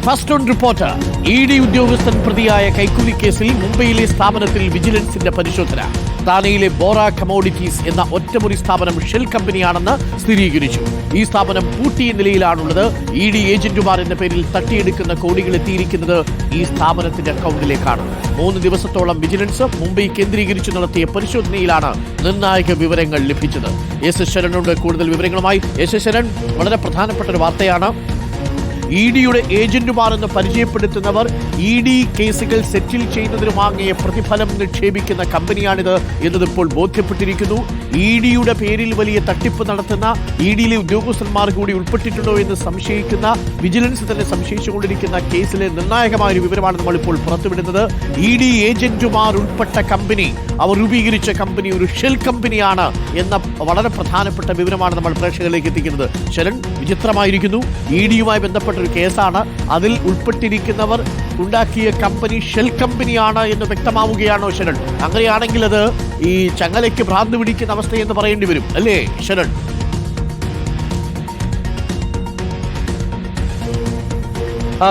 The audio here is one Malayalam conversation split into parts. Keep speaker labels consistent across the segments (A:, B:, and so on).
A: First on reporter. ഇഡി ഉദ്യോഗസ്ഥൻ പ്രതിയായ കൈക്കൂലി കേസിൽ മുംബൈയിലെ സ്ഥാപനത്തിൽ വിജിലൻസിന്റെ പരിശോധന. താനെയിലെ ബോറ കമോഡിറ്റീസ് എന്ന ഒറ്റമുറി സ്ഥാപനം ഷെൽ കമ്പനിയാണെന്ന് സ്ഥിരീകരിച്ചു. ഈ സ്ഥാപനം പൂട്ടിയ നിലയിലാണുള്ളത്. ഇഡി ഏജന്റുമാർ എന്ന പേരിൽ തട്ടിയെടുക്കുന്ന കോടികൾ എത്തിയിരിക്കുന്നത് ഈ സ്ഥാപനത്തിന്റെ അക്കൗണ്ടിലേക്കാണ്. 3 ദിവസത്തോളം വിജിലൻസ് മുംബൈ കേന്ദ്രീകരിച്ചു നടത്തിയ പരിശോധനയിലാണ് നിർണായക വിവരങ്ങൾ ലഭിച്ചത്. എസ് ശരണുണ്ട് കൂടുതൽ വിവരങ്ങളുമായി. എസ് ശരൺ, വളരെ പ്രധാനപ്പെട്ട ഒരു വാർത്തയാണ്. ഇഡിയുടെ ഏജന്റുമാരെന്ന് പരിചയപ്പെടുത്തുന്നവർ ഇഡി കേസുകൾ സെറ്റിൽ ചെയ്യുന്നതിന് വാങ്ങിയ പ്രതിഫലം നിക്ഷേപിക്കുന്ന കമ്പനിയാണിത് എന്നതിപ്പോൾ ബോധ്യപ്പെട്ടിരിക്കുന്നു. ഇഡിയുടെ പേരിൽ വലിയ തട്ടിപ്പ് നടത്തുന്ന ഇഡിയിലെ ഉദ്യോഗസ്ഥന്മാർ കൂടി ഉൾപ്പെട്ടിട്ടുണ്ടോ എന്ന് സംശയിക്കുന്ന, വിജിലൻസ് തന്നെ സംശയിച്ചുകൊണ്ടിരിക്കുന്ന കേസിലെ നിർണായകമായ ഒരു വിവരമാണ് നമ്മളിപ്പോൾ പുറത്തുവിടുന്നത്. ഇഡി ഏജന്റുമാർ ഉൾപ്പെട്ട കമ്പനി, അവർ രൂപീകരിച്ച കമ്പനി ഒരു ഷെൽ കമ്പനിയാണ് എന്ന വളരെ പ്രധാനപ്പെട്ട വിവരമാണ് നമ്മൾ പ്രേക്ഷകരിലേക്ക് എത്തിക്കുന്നത്. ശരൺ, വിചിത്രമായിരിക്കുന്നു. ഇഡിയുമായി ബന്ധപ്പെട്ട ഒരു കേസാണ്. അതിൽ ഉൾപ്പെട്ടിരിക്കുന്നവർ ഉണ്ടാക്കിയ കമ്പനി ഷെൽ കമ്പനിയാണ് എന്ന് വ്യക്തമാവുകയാണോ ശരൺ? അങ്ങനെയാണെങ്കിൽ അത് ഈ ചങ്ങലയ്ക്ക് ഭ്രാന്ത് പിടിക്കുന്ന അവസ്ഥയെന്ന് പറയേണ്ടി വരും, അല്ലേ ശരൺ?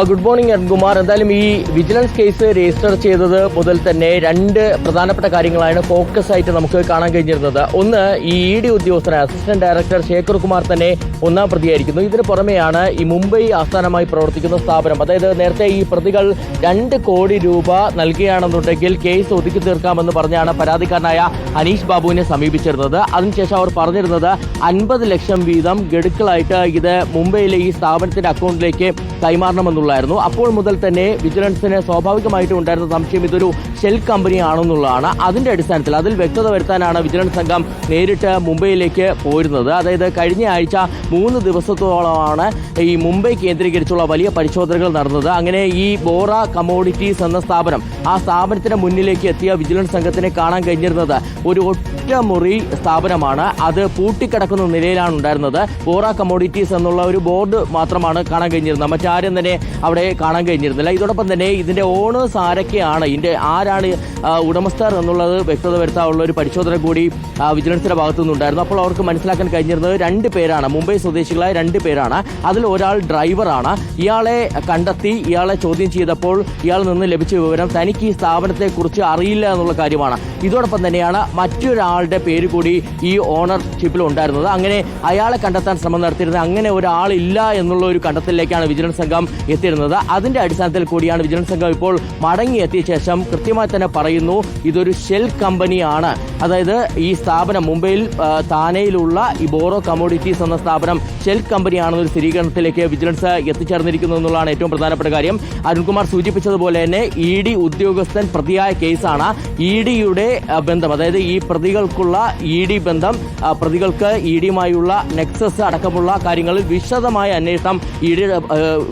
B: Good morning Arunkumar. എന്തായാലും ഈ വിജിലൻസ് കേസ് രജിസ്റ്റർ ചെയ്തത് മുതൽ തന്നെ 2 പ്രധാനപ്പെട്ട കാര്യങ്ങളാണ് ഫോക്കസ് ആയിട്ട് നമുക്ക് കാണാൻ കഴിഞ്ഞിരുന്നത്. ഒന്ന്, ഈ ഇഡി ഉദ്യോഗസ്ഥനായ അസിസ്റ്റന്റ് ഡയറക്ടർ ശേഖർ കുമാർ തന്നെ 1ാം പ്രതിയായിരിക്കുന്നു. ഇതിന് പുറമെയാണ് ഈ മുംബൈ ആസ്ഥാനമായി പ്രവർത്തിക്കുന്ന സ്ഥാപനം. അതായത് നേരത്തെ ഈ പ്രതികൾ 2 കോടി രൂപ നൽകുകയാണെന്നുണ്ടെങ്കിൽ കേസ് ഒതുക്കി തീർക്കാമെന്ന് പറഞ്ഞാണ് പരാതിക്കാരനായ അനീഷ് ബാബുവിനെ സമീപിച്ചിരുന്നത്. അതിനുശേഷം അവർ പറഞ്ഞിരുന്നത് 50 ലക്ഷം വീതം ഗഡുക്കളായിട്ട് ഇത് മുംബൈയിലെ ഈ സ്ഥാപനത്തിന്റെ അക്കൗണ്ടിലേക്ക് കൈമാറണമെന്നുള്ളായിരുന്നു. അപ്പോൾ മുതൽ തന്നെ വിജിലൻസിന് സ്വാഭാവികമായിട്ടും ഉണ്ടായിരുന്ന സംശയം ഇതൊരു ഷെൽ കമ്പനി ആണെന്നുള്ളതാണ്. അതിന്റെ അടിസ്ഥാനത്തിൽ അതിൽ വ്യക്തത വരുത്താനാണ് വിജിലൻസ് സംഘം നേരിട്ട് മുംബൈയിലേക്ക് പോയിരുന്നത്. അതായത് കഴിഞ്ഞ ആഴ്ച 3 ദിവസത്തോളമാണ് ഈ മുംബൈ കേന്ദ്രീകരിച്ചുള്ള വലിയ പരിശോധനകൾ നടന്നത്. അങ്ങനെ ഈ ബോറ കമോഡിറ്റീസ് എന്ന സ്ഥാപനം, ആ സ്ഥാപനത്തിന്റെ മുന്നിലേക്ക് എത്തിയ വിജിലൻസ് സംഘത്തിനെ കാണാൻ കഴിഞ്ഞിരുന്നത് ഒരു ഒറ്റമുറി സ്ഥാപനമാണ്. അത് പൂട്ടിക്കിടക്കുന്ന നിലയിലാണ് ഉണ്ടായിരുന്നത്. ബോറ കമോഡിറ്റീസ് എന്നുള്ള ഒരു ബോർഡ് മാത്രമാണ് കാണാൻ കഴിഞ്ഞിരുന്നത്. മറ്റാരും തന്നെ അവിടെ കാണാൻ കഴിഞ്ഞിരുന്നില്ല. ഇതോടൊപ്പം തന്നെ ഇതിന്റെ ഓണേഴ്സ് ആരൊക്കെയാണ്, ഇതിന്റെ ആരാണ് ഉടമസ്ഥർ എന്നുള്ളത് വ്യക്തത വരുത്താനുള്ള ഒരു പരിശോധന കൂടി വിജിലൻസിന്റെ ഭാഗത്തു നിന്നുണ്ടായിരുന്നു. അപ്പോൾ അവർക്ക് മനസ്സിലാക്കാൻ കഴിഞ്ഞിരുന്നത് 2 പേരാണ്, മുംബൈ സ്വദേശികളായ 2 പേരാണ്. അതിൽ ഒരാൾ ഡ്രൈവറാണ്. ഇയാളെ കണ്ടെത്തി, ഇയാളെ ചോദ്യം ചെയ്തപ്പോൾ ഇയാൾ നിന്ന് ലഭിച്ച വിവരം തനിക്ക് ഈ സ്ഥാപനത്തെക്കുറിച്ച് അറിയില്ല എന്നുള്ള കാര്യമാണ്. ഇതോടൊപ്പം തന്നെയാണ് മറ്റൊരാളുടെ പേര് കൂടി ഈ ഓണർഷിപ്പിൽ ഉണ്ടായിരുന്നത്. അങ്ങനെ അയാളെ കണ്ടെത്താൻ ശ്രമം നടത്തിയിരുന്നത്. അങ്ങനെ ഒരാളില്ല എന്നുള്ള ഒരു കണ്ടെത്തലിലേക്കാണ് വിജിലൻസ് സംഘം എത്തിയിരുന്നത്. അതിന്റെ അടിസ്ഥാനത്തിൽ കൂടിയാണ് വിജിലൻസ് സംഘം ഇപ്പോൾ മടങ്ങിയെത്തിയ ശേഷം കൃത്യമായി തന്നെ പറയുന്നു ഇതൊരു ഷെൽ കമ്പനിയാണ്. അതായത് ഈ സ്ഥാപനം മുംബൈയിൽ താനെയിലുള്ള ഈ ബോറോ കമോഡിറ്റീസ് എന്ന സ്ഥാപനം ഷെൽ കമ്പനിയാണെന്നൊരു സ്ഥിരീകരണത്തിലേക്ക് വിജിലൻസ് എത്തിച്ചേർന്നിരിക്കുന്നു എന്നുള്ളതാണ് ഏറ്റവും പ്രധാനപ്പെട്ട കാര്യം. അരുൺകുമാർ സൂചിപ്പിച്ചതുപോലെ തന്നെ ഇഡി ഉദ്യോഗസ്ഥൻ പ്രതിയായ കേസാണ്. ഇഡിയുടെ ബന്ധം, അതായത് ഈ പ്രതികൾക്കുള്ള ഇഡി ബന്ധം, പ്രതികൾക്ക് ഇഡിയുമായുള്ള നെക്സസ് അടക്കമുള്ള കാര്യങ്ങളിൽ വിശദമായ അന്വേഷണം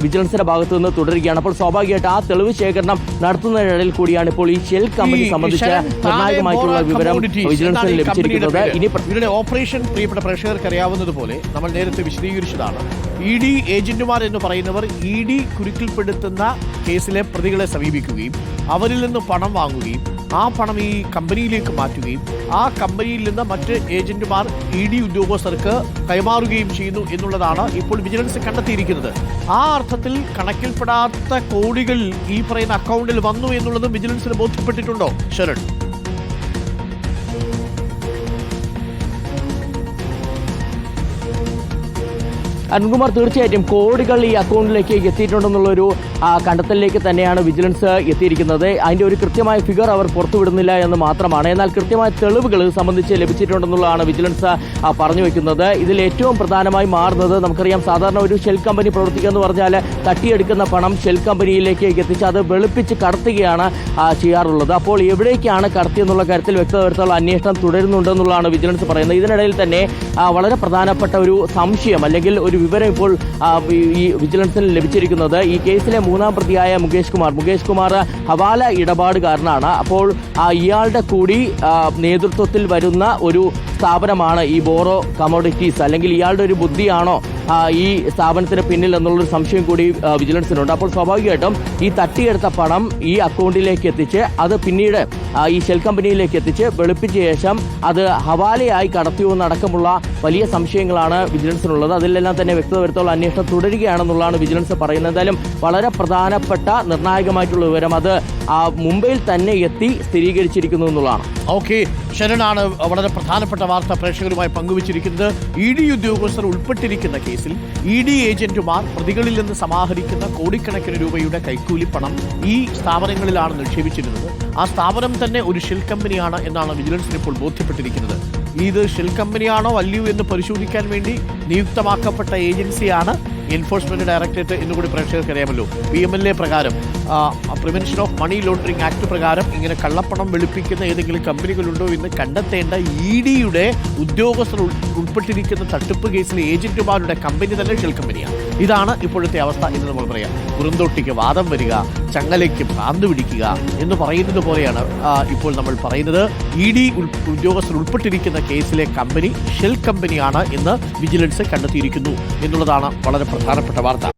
B: വിജിലൻസിന്റെ ഭാഗത്തു നിന്ന് തുടരുകയാണ്. അപ്പോൾ സ്വാഭാവികമായിട്ട് ആ തെളിവ് ശേഖരണം നടത്തുന്നതിനിടയിൽ കൂടിയാണ് ഇപ്പോൾ ഈ ഷെൽ കമ്പനി സംബന്ധിച്ച് നിർണായകമായിട്ടുള്ള വിവരം വിജിലൻസിന് ലഭിച്ചിരിക്കുന്നത്.
A: ഇവരുടെ ഓപ്പറേഷൻ പ്രിയപ്പെട്ട പ്രേക്ഷകർക്ക് അറിയാവുന്നതുപോലെ നമ്മൾ നേരത്തെ വിശദീകരിച്ചതാണ്. ഇഡി ഏജന്റുമാർ എന്ന് പറയുന്നവർ ഇഡി കുരുക്കിൽപ്പെടുത്തുന്ന കേസിലെ പ്രതികളെ സമീപിക്കുകയും അവരിൽ നിന്ന് പണം വാങ്ങുകയും ആ പണം ഈ കമ്പനിയിലേക്ക് മാറ്റുകയും ആ കമ്പനിയിൽ നിന്ന് മറ്റ് ഏജന്റുമാർ ഇഡി ഉദ്യോഗസ്ഥർക്ക് കൈമാറുകയും ചെയ്യുന്നു എന്നുള്ളതാണ് ഇപ്പോൾ വിജിലൻസ് കണ്ടെത്തിയിരിക്കുന്നത്. ആ അർത്ഥത്തിൽ കണക്കിൽപ്പെടാത്ത കോടികൾ ഈ പറയുന്ന അക്കൗണ്ടിൽ വന്നു എന്നുള്ളതും വിജിലൻസിന് ബോധ്യപ്പെട്ടിട്ടുണ്ടോ ശരൺ?
B: അരുൺകുമാർ, തീർച്ചയായിട്ടും കോടികൾ ഈ അക്കൗണ്ടിലേക്ക് എത്തിയിട്ടുണ്ടെന്നുള്ളൊരു കണ്ടെത്തലിലേക്ക് തന്നെയാണ് വിജിലൻസ് എത്തിയിരിക്കുന്നത്. അതിന്റെ ഒരു കൃത്യമായ ഫിഗർ അവർ പുറത്തുവിടുന്നില്ല എന്ന് മാത്രമാണ്. എന്നാൽ കൃത്യമായ തെളിവുകൾ സംബന്ധിച്ച് ലഭിച്ചിട്ടുണ്ടെന്നുള്ളതാണ് വിജിലൻസ് പറഞ്ഞു വെക്കുന്നത്. ഇതിൽ ഏറ്റവും പ്രധാനമായി മാറുന്നത്, നമുക്കറിയാം സാധാരണ ഒരു ഷെൽ കമ്പനി പ്രവർത്തിക്കുക എന്ന് പറഞ്ഞാൽ തട്ടിയെടുക്കുന്ന പണം ഷെൽ കമ്പനിയിലേക്ക് എത്തിച്ച് അത് വെളുപ്പിച്ച് കടത്തുകയാണ് ചെയ്യാറുള്ളത്. അപ്പോൾ എവിടേക്കാണ് കടത്തിയെന്നുള്ള കാര്യത്തിൽ വ്യക്തത വരുത്താനുള്ള അന്വേഷണം തുടരുന്നുണ്ടെന്നുള്ളതാണ് വിജിലൻസ് പറയുന്നത്. ഇതിനിടയിൽ തന്നെ വളരെ പ്രധാനപ്പെട്ട ഒരു സംശയം അല്ലെങ്കിൽ ഒരു വിവരം ഇപ്പോൾ ഈ വിജിലൻസിന് ലഭിച്ചിരിക്കുന്നത് ഈ കേസിലെ 3ാം പ്രതിയായ മുകേഷ് കുമാർ ഹവാല ഇടപാടുകാരനാണ്. അപ്പോൾ ഇയാളുടെ കൂടി നേതൃത്വത്തിൽ വരുന്ന ഒരു സ്ഥാപനമാണ് ഈ ബോറോ കമോഡിറ്റീസ്, അല്ലെങ്കിൽ ഇയാളുടെ ഒരു ബുദ്ധിയാണോ ഈ സ്ഥാപനത്തിന് പിന്നിൽ എന്നുള്ളൊരു സംശയം കൂടി വിജിലൻസിനുണ്ട്. അപ്പോൾ സ്വാഭാവികമായിട്ടും ഈ തട്ടിയെടുത്ത പണം ഈ അക്കൗണ്ടിലേക്ക് എത്തിച്ച് അത് പിന്നീട് ഈ ഷെൽ കമ്പനിയിലേക്ക് എത്തിച്ച് വെളുപ്പിച്ച ശേഷം അത് ഹവാലയായി കടത്തിയോ എന്നടക്കമുള്ള വലിയ സംശയങ്ങളാണ് വിജിലൻസിനുള്ളത്. അതിലെല്ലാം തന്നെ വ്യക്തത വരുത്തുള്ള അന്വേഷണം തുടരുകയാണെന്നുള്ളതാണ് വിജിലൻസ് പറയുന്നത്. എന്തായാലും വളരെ പ്രധാനപ്പെട്ട നിർണായകമായിട്ടുള്ള വിവരം അത് മുംബൈയിൽ തന്നെ എത്തി സ്ഥിരീകരിച്ചിരിക്കുന്നു എന്നുള്ളതാണ്.
A: ഓക്കെ, ശരണാണ് വളരെ പ്രധാനപ്പെട്ട വാർത്ത പ്രേക്ഷകരുമായി പങ്കുവച്ചിരിക്കുന്നത്. ഇ ഡി ഉദ്യോഗസ്ഥർ ഉൾപ്പെട്ടിരിക്കുന്ന കേസിൽ ഇ ഡി ഏജന്റുമാർ പ്രതികളിൽ നിന്ന് സമാഹരിക്കുന്ന കോടിക്കണക്കിന് രൂപയുടെ കൈക്കൂലി പണം ഈ സ്ഥാപനങ്ങളിലാണ് നിക്ഷേപിച്ചിരുന്നത്. ആ സ്ഥാപനം തന്നെ ഒരു ഷെൽ കമ്പനിയാണ് എന്നാണ് വിജിലൻസിന് ഇപ്പോൾ ബോധ്യപ്പെട്ടിരിക്കുന്നത്. ഇത് ഷെൽ കമ്പനിയാണോ അല്ലയോ എന്ന് പരിശോധിക്കാൻ വേണ്ടി നിയുക്തമാക്കപ്പെട്ട ഏജൻസിയാണ് എൻഫോഴ്സ്മെന്റ് ഡയറക്ടറേറ്റ് എന്നുകൂടി പ്രേക്ഷകർക്ക് അറിയാമല്ലോ. PMLA പ്രകാരം, prevention of money laundering act പ്രകാരം ഇങ്ങനെ കള്ളപ്പണം വെളുപ്പിക്കുന്ന ഏതെങ്കിലും കമ്പനികളുണ്ടോ എന്ന് കണ്ടെത്തേണ്ട ED യുടെ ഉദ്യോഗസ്ഥർ ഉൾപ്പെട്ടിരിക്കുന്ന തട്ടിപ്പ് കേസിലെ ഏജന്റുമാരുടെ കമ്പനി തന്നെ ഷെൽ കമ്പനിയാണ്. ഇതാണ് ഇപ്പോഴത്തെ അവസ്ഥ എന്ന് നമ്മൾ പറയാം. കുറുന്തോട്ടിക്ക് വാദം വരിക, ചങ്ങലയ്ക്ക് ഭ്രാന്ത് പിടിക്കുക എന്ന് പറയുന്നത് പോലെയാണ് ഇപ്പോൾ നമ്മൾ പറയുന്നത്. ED ഉദ്യോഗസ്ഥർ ഉൾപ്പെട്ടിരിക്കുന്ന കേസിലെ കമ്പനി ഷെൽ കമ്പനിയാണ് എന്ന് വിജിലൻസ് കണ്ടെത്തിയിരിക്കുന്നു എന്നുള്ളതാണ് വളരെ പ്രധാനപ്പെട്ട വാർത്ത.